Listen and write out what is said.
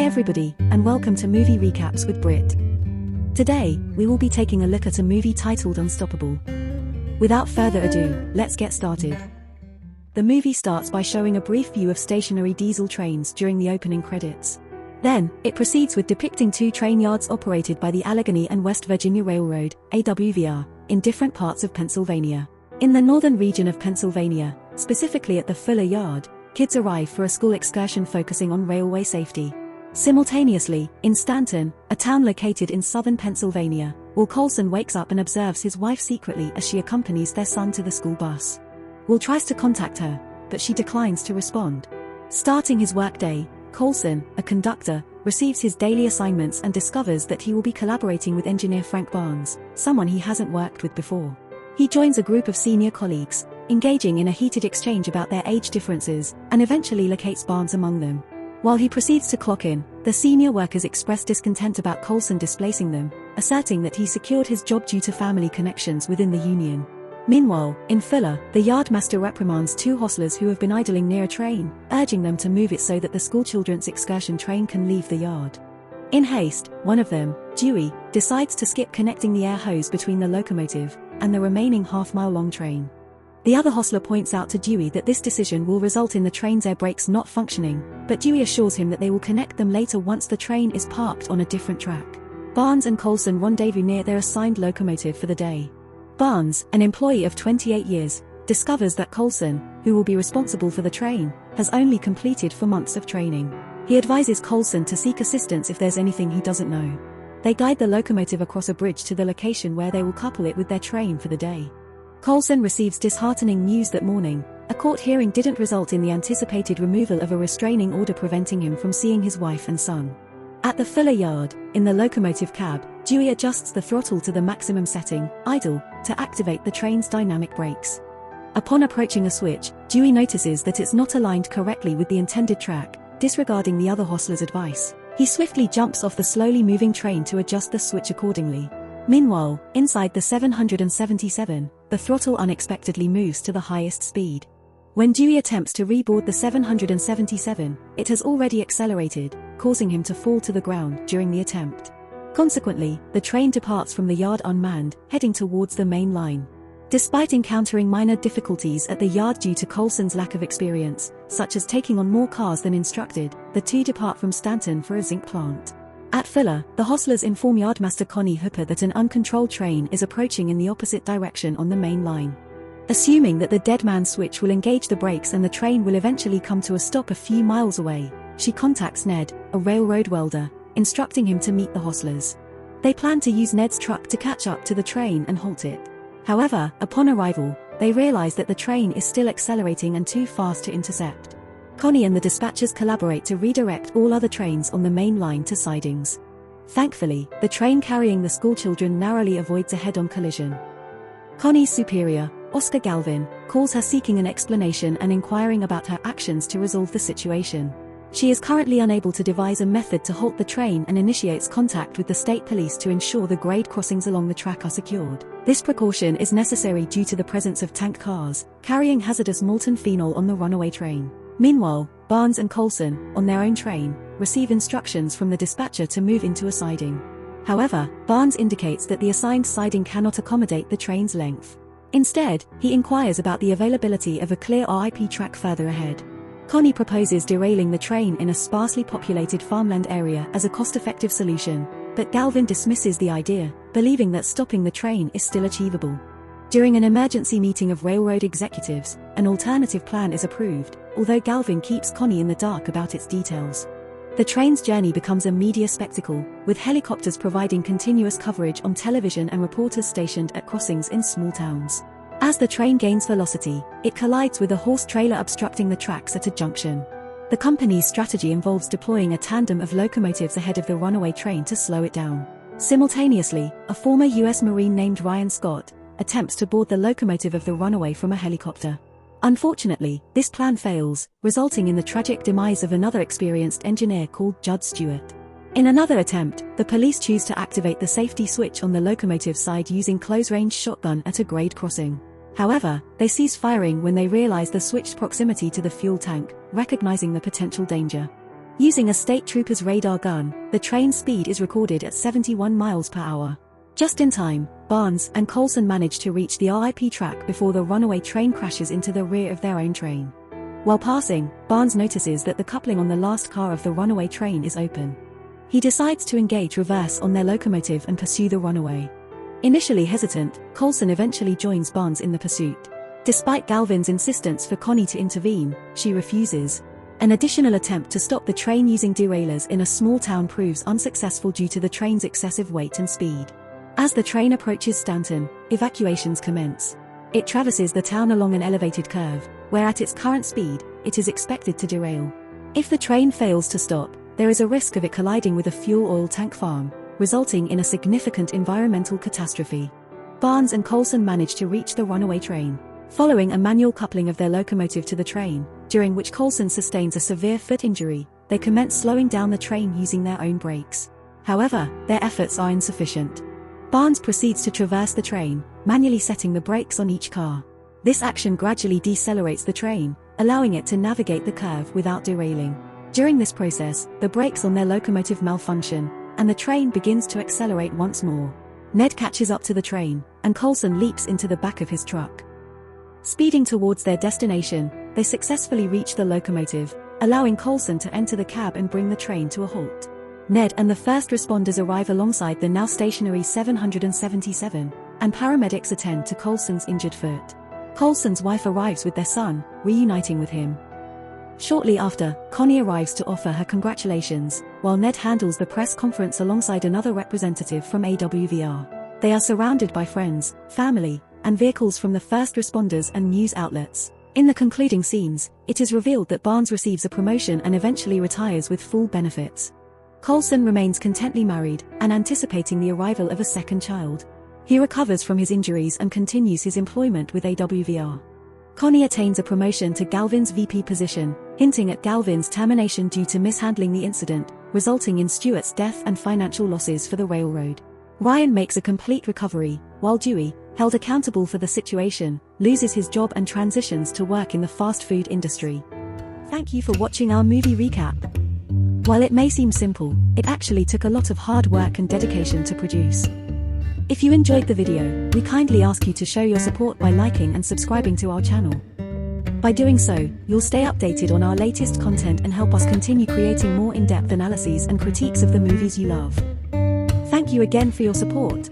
everybody, and welcome to Movie Recaps with Brit. Today, we will be taking a look at a movie titled Unstoppable. Without further ado, let's get started. The movie starts by showing a brief view of stationary diesel trains during the opening credits. Then, it proceeds with depicting two train yards operated by the Allegheny and West Virginia Railroad, AWVR, in different parts of Pennsylvania. In the northern region of Pennsylvania, specifically at the Fuller Yard, kids arrive for a school excursion focusing on railway safety. Simultaneously, in Stanton, a town located in southern Pennsylvania, Will Coulson wakes up and observes his wife secretly as she accompanies their son to the school bus. Will tries to contact her, but she declines to respond. Starting his workday, Coulson, a conductor, receives his daily assignments and discovers that he will be collaborating with engineer Frank Barnes, someone he hasn't worked with before. He joins a group of senior colleagues, engaging in a heated exchange about their age differences, and eventually locates Barnes among them. While he proceeds to clock in, the senior workers express discontent about Coulson displacing them, asserting that he secured his job due to family connections within the union. Meanwhile, in Fuller, the yardmaster reprimands two hostlers who have been idling near a train, urging them to move it so that the schoolchildren's excursion train can leave the yard. In haste, one of them, Dewey, decides to skip connecting the air hose between the locomotive and the remaining half-mile-long train. The other hostler points out to Dewey that this decision will result in the train's air brakes not functioning, but Dewey assures him that they will connect them later once the train is parked on a different track. Barnes and Coulson rendezvous near their assigned locomotive for the day. Barnes, an employee of 28 years, discovers that Coulson, who will be responsible for the train, has only completed 4 months of training. He advises Coulson to seek assistance if there's anything he doesn't know. They guide the locomotive across a bridge to the location where they will couple it with their train for the day. Coulson receives disheartening news that morning. A court hearing didn't result in the anticipated removal of a restraining order preventing him from seeing his wife and son. At the Fuller Yard, in the locomotive cab, Dewey adjusts the throttle to the maximum setting, idle, to activate the train's dynamic brakes. Upon approaching a switch, Dewey notices that it's not aligned correctly with the intended track, disregarding the other hostler's advice. He swiftly jumps off the slowly moving train to adjust the switch accordingly. Meanwhile, inside the 777, the throttle unexpectedly moves to the highest speed. When Dewey attempts to reboard the 777, it has already accelerated, causing him to fall to the ground during the attempt. Consequently, the train departs from the yard unmanned, heading towards the main line. Despite encountering minor difficulties at the yard due to Coulson's lack of experience, such as taking on more cars than instructed, the two depart from Stanton for a zinc plant. At Fuller, the hostlers inform Yardmaster Connie Hooper that an uncontrolled train is approaching in the opposite direction on the main line. Assuming that the dead man switch will engage the brakes and the train will eventually come to a stop a few miles away, she contacts Ned, a railroad welder, instructing him to meet the hostlers. They plan to use Ned's truck to catch up to the train and halt it. However, upon arrival, they realize that the train is still accelerating and too fast to intercept. Connie and the dispatchers collaborate to redirect all other trains on the main line to sidings. Thankfully, the train carrying the schoolchildren narrowly avoids a head-on collision. Connie's superior, Oscar Galvin, calls her seeking an explanation and inquiring about her actions to resolve the situation. She is currently unable to devise a method to halt the train and initiates contact with the state police to ensure the grade crossings along the track are secured. This precaution is necessary due to the presence of tank cars, carrying hazardous molten phenol on the runaway train. Meanwhile, Barnes and Coulson, on their own train, receive instructions from the dispatcher to move into a siding. However, Barnes indicates that the assigned siding cannot accommodate the train's length. Instead, he inquires about the availability of a clear RIP track further ahead. Connie proposes derailing the train in a sparsely populated farmland area as a cost-effective solution, but Galvin dismisses the idea, believing that stopping the train is still achievable. During an emergency meeting of railroad executives, an alternative plan is approved, although Galvin keeps Connie in the dark about its details. The train's journey becomes a media spectacle, with helicopters providing continuous coverage on television and reporters stationed at crossings in small towns. As the train gains velocity, it collides with a horse trailer obstructing the tracks at a junction. The company's strategy involves deploying a tandem of locomotives ahead of the runaway train to slow it down. Simultaneously, a former U.S. Marine named Ryan Scott attempts to board the locomotive of the runaway from a helicopter. Unfortunately, this plan fails, resulting in the tragic demise of another experienced engineer called Judd Stewart. In another attempt, the police choose to activate the safety switch on the locomotive side using close-range shotgun at a grade crossing. However, they cease firing when they realize the switched proximity to the fuel tank, recognizing the potential danger. Using a state trooper's radar gun, the train's speed is recorded at 71 miles per hour. Just in time, Barnes and Coulson manage to reach the RIP track before the runaway train crashes into the rear of their own train. While passing, Barnes notices that the coupling on the last car of the runaway train is open. He decides to engage reverse on their locomotive and pursue the runaway. Initially hesitant, Coulson eventually joins Barnes in the pursuit. Despite Galvin's insistence for Connie to intervene, she refuses. An additional attempt to stop the train using derailleurs in a small town proves unsuccessful due to the train's excessive weight and speed. As the train approaches Stanton, evacuations commence. It traverses the town along an elevated curve, where at its current speed, it is expected to derail. If the train fails to stop, there is a risk of it colliding with a fuel oil tank farm, resulting in a significant environmental catastrophe. Barnes and Coulson manage to reach the runaway train. Following a manual coupling of their locomotive to the train, during which Coulson sustains a severe foot injury, they commence slowing down the train using their own brakes. However, their efforts are insufficient. Barnes proceeds to traverse the train, manually setting the brakes on each car. This action gradually decelerates the train, allowing it to navigate the curve without derailing. During this process, the brakes on their locomotive malfunction, and the train begins to accelerate once more. Ned catches up to the train, and Coulson leaps into the back of his truck. Speeding towards their destination, they successfully reach the locomotive, allowing Coulson to enter the cab and bring the train to a halt. Ned and the first responders arrive alongside the now stationary 777, and paramedics attend to Coulson's injured foot. Coulson's wife arrives with their son, reuniting with him. Shortly after, Connie arrives to offer her congratulations, while Ned handles the press conference alongside another representative from AWVR. They are surrounded by friends, family, and vehicles from the first responders and news outlets. In the concluding scenes, it is revealed that Barnes receives a promotion and eventually retires with full benefits. Coulson remains contently married, and anticipating the arrival of a second child. He recovers from his injuries and continues his employment with AWVR. Connie attains a promotion to Galvin's VP position, hinting at Galvin's termination due to mishandling the incident, resulting in Stewart's death and financial losses for the railroad. Ryan makes a complete recovery, while Dewey, held accountable for the situation, loses his job and transitions to work in the fast food industry. Thank you for watching our movie recap. While it may seem simple, it actually took a lot of hard work and dedication to produce. If you enjoyed the video, we kindly ask you to show your support by liking and subscribing to our channel. By doing so, you'll stay updated on our latest content and help us continue creating more in-depth analyses and critiques of the movies you love. Thank you again for your support.